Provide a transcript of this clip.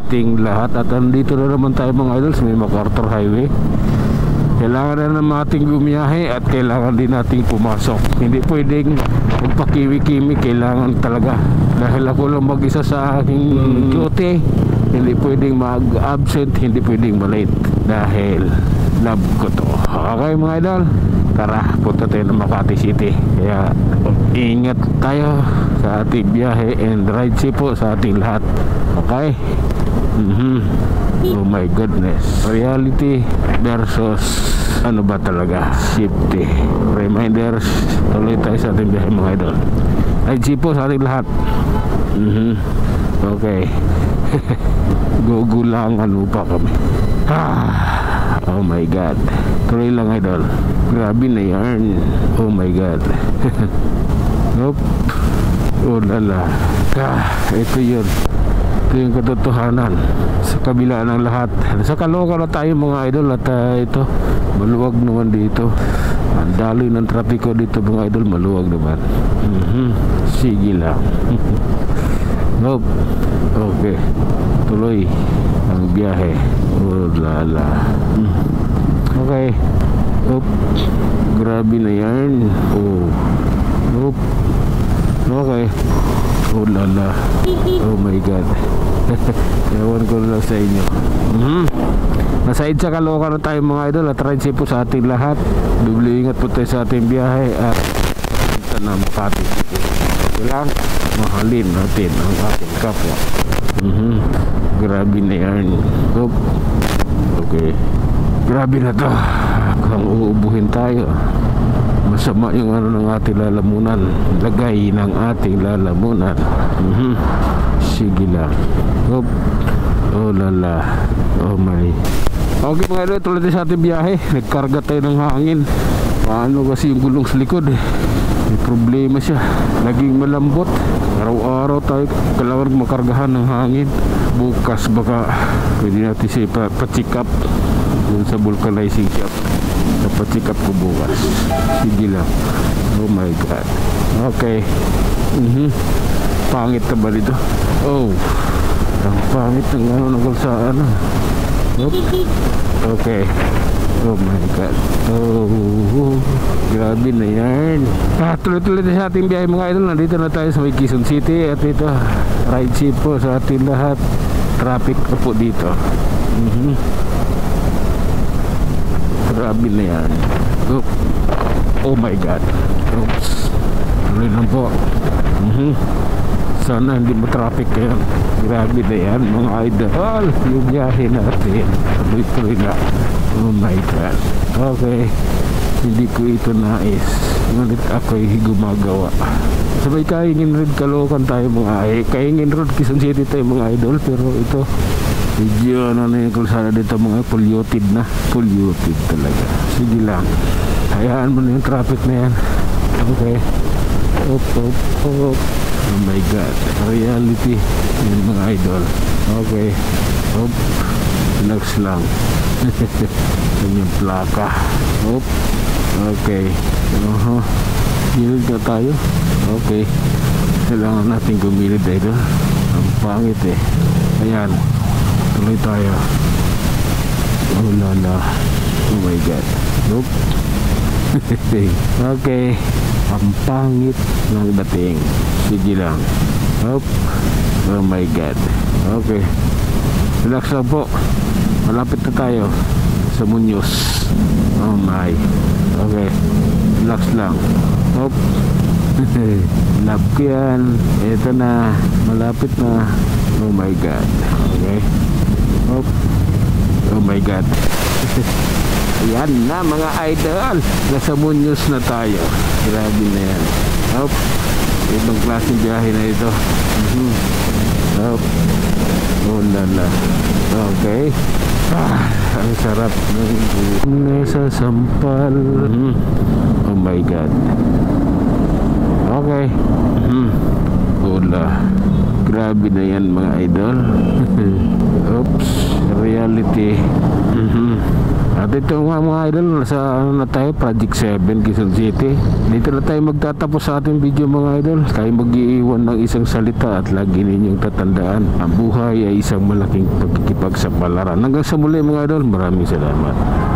ating lahat. At andito na naman tayo mga idol sa may MacArthur Highway. Kailangan na naman ating bumiyahe at kailangan din nating pumasok. Hindi pwedeng magpakiwi-kimi, kailangan talaga. Dahil ako lang mag-isa sa aking duty, hindi pwedeng mag-absent, hindi pwedeng malate. Dahil love ko to. Okay mga idol, tara, punta tayo ng Makati City. Kaya ingat tayo sa ating biyahe and ride safe po sa ating lahat. Okay? Oh my goodness, reality versus ano ba talaga, safety. Reminders, tuloy tayo sa ating biyahe mga idol. Ride safe po sa ating lahat. Okay. Gugulangan mo pa kami. Oh my god, tuloy lang idol. Grabe na yan. Oh my god. Nope. Oh lala. Ito yun. Ito yung katotohanan. Sa kabila ng lahat, sa Caloocan na tayo mga idol. At ito, maluwag naman dito. Ang daloy ng trapiko dito mga idol, maluwag naman. Sige lang. Nope. Okay, tuloy ang biyahe. Oh lala. Okay. Oop. Grabe na yan. Oh. Oop. Okay. Oh lala. Oh my god. Ewan ko lang sa inyo. Nasaid sa Caloocan na tayo mga idol. At ride safe po sa ating lahat. Bibili ingat po tayo sa ating biyahe. At punta na Makati. Lang mahalin natin ang ating kapwa. Grabe na yan. Oop. Okay. Grabe na to. Kung uubuhin tayo, masama yung ano ng ating lalamunan. Lagay ng ating lalamunan. Sige lang. Oop. Oh lala. Oh my. Okay mga idol, tuloy tayo sa ating biyahe. Nagkarga tayo ng hangin. Paano kasi yung gulong sa likod may problema siya, naging malambot. Araw-araw tayo kailangan makargahan ng hangin. Bukas baka pwede natin siya pa-check up dun sa vulcanizing shop. Pa-check up ko bukas. Sige lang. Oh my god. Okay. Pangit na ba dito? Oh, ang pangit ng ano ng kalsaan. Okay. Oh my god. Oh, grabe na yan. Tuloy-tuloy na sa ating biyahe mga idol. Nandito na tayo sa may Quezon City. At ito, ride safe po sa ating lahat. Traffic na po dito. Grabe na yan. Oh my god. Oops. Tuloy lang po. Sana hindi ma-traffic kayo. Grabe na yan mga idol. Yung biyahe natin, tuloy-tuloy na. Oh my god. Okay, hindi ko ito nais, ngunit ako'y gumagawa. Sabay Kaingin Road Caloocan tayo mga Kaingin Road Quezon City tayo mga idol. Pero ito medyo ano na yung kalsada dito mga polluted na. Polluted talaga. Sige lang, hayaan mo na yung traffic na yan. Okay. Op. Oh my god, reality yung mga idol. Okay. Op. Relax lang. Yan yung plaka. Op. Okay. Gilid na tayo. Okay. Kailangan natin gumilid dito. Ang pangit eh. Ayan. Tuloy tayo. Oh lala. Oh my god. Nope. Okay. Ang pangit ng dating. Sige lang. Op. Oh my god. Okay. Relax lang po. Malapit na tayo sa Muñoz. Oh my. Okay. Relax lang. Hop. Love ko yan. Ito na. Malapit na. Oh my god. Okay. Hop. Oh my god. Ayan na mga idol. Nasa Muñoz na tayo. Grabe na yan. Hop. Ibang klaseng biyahe na ito. Hop. Oh lala. Okay. Ang sarap ng nasa sampal. Oh my god. Okay. Wala. Grabe na yan mga idol. Oops. Reality. At ito nga mga idol, nasa ano na tayo, Project 7 Quezon City. Dito na tayo magtatapos sa ating video mga idol. Tayo mag-iiwan ng isang salita at lagi ninyong tatandaan, ang buhay ay isang malaking pagkikipagsapalaran. Hanggang sa muli mga idol, maraming salamat.